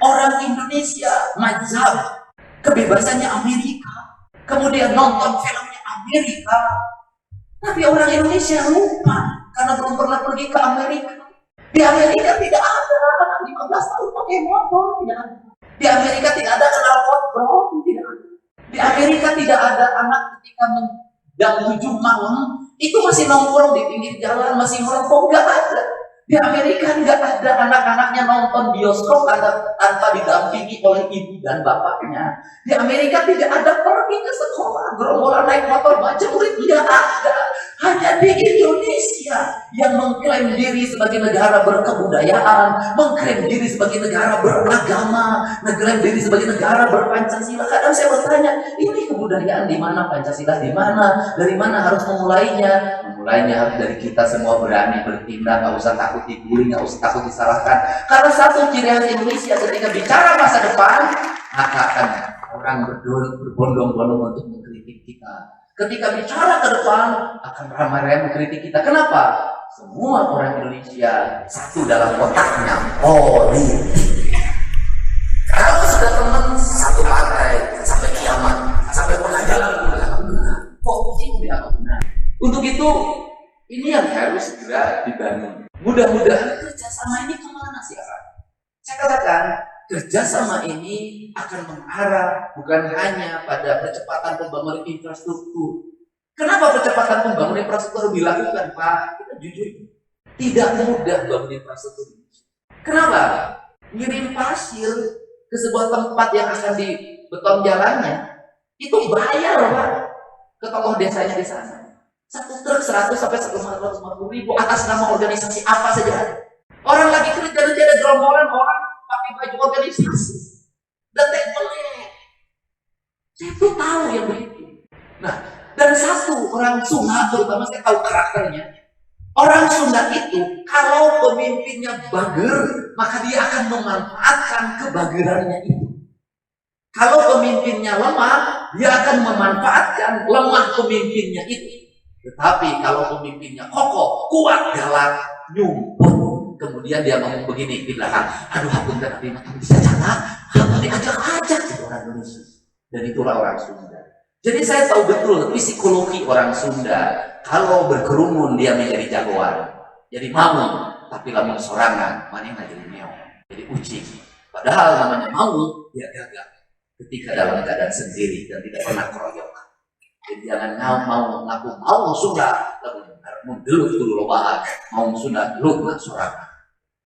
Orang Indonesia mazhab kebebasannya Amerika, kemudian nonton filmnya Amerika, tapi orang Indonesia lupa karena belum pernah pergi ke Amerika. Di Amerika tidak ada anak 15 tahun pakai motor, tidak ada. Di Amerika tidak ada knalpot bro, tidak ada. Di Amerika tidak ada anak ketika jam 7 malam itu masih nongkrong di pinggir jalan, masih ngerokok, nggak ada. Di Amerika nggak ada anak-anaknya nonton bioskop tanpa didampingi oleh ibu dan bapaknya. Di Amerika tidak ada pergi ke sekolah, gerombolan naik motor baca murid, tidak ada. Hanya di Indonesia yang mengklaim diri sebagai negara berkebudayaan, mengklaim diri sebagai negara beragama, mengklaim diri sebagai negara berpancasila. Kadang saya bertanya, ini kebudayaan di mana, Pancasila di mana, dari mana harus memulainya? Memulainya harus dari kita semua berani bertindak, nggak usah takut dibully, nggak usah takut disalahkan. Karena satu ciri khas Indonesia ketika bicara masa depan, maka akan orang berbondong-bondong untuk mengkritik kita. Ketika bicara ke depan, akan ramai-ramai mengkritik kita. Kenapa? Semua orang Indonesia satu dalam otaknya politik. Kalau sudah teman satu partai sampai kiamat, sampai pengadilan kok tidak benar. Untuk itu, ini yang harus segera dibangun. Mudah-mudahan kerjasama ini kemana sih arah? Saya katakan, kerjasama ini akan mengarah bukan hanya pada percepatan pembangunan infrastruktur. Kenapa percepatan pembangunan infrastruktur dilakukan, Pak? Kita jujur, tidak mudah bangun infrastruktur. Kenapa? Ngirim pasir ke sebuah tempat yang akan dibeton jalannya, itu bayar, Pak, ke tokoh desanya di sana. Satu truk 100 sampai 150 ribu atas nama organisasi apa saja. Orang lagi kerja nanti ada gerombolan orang pakai baju organisasi. Detek melek. Saya tuh tahu yang begitu. Nah, dan satu orang Sunda, terutama saya tahu karakternya. Orang Sunda itu kalau pemimpinnya bager, maka dia akan memanfaatkan kebagerannya itu. Kalau pemimpinnya lemah, dia akan memanfaatkan lemah pemimpinnya itu. Tetapi kalau pemimpinnya kokoh, kuat, galak, nyumput, kemudian dia ngomong begini di belakang, aduh aku nggak terima bisa catat, aku diajak-ajak gitu orang Indonesia. Dan itulah orang Sunda. Jadi saya tahu betul psikologi orang Sunda. Kalau berkerumun dia menjadi jagoan, jadi mau, tapi lamun sorangan, mana nggak jadi meong, jadi ucing. Padahal namanya mau, dia gagal ketika dalam keadaan sendiri dan tidak pernah keroyokan. Jadi jangan mau ngaku mau Sunda, tapi mundur dulu lobahan, mau Sunda dulu lah sorangan.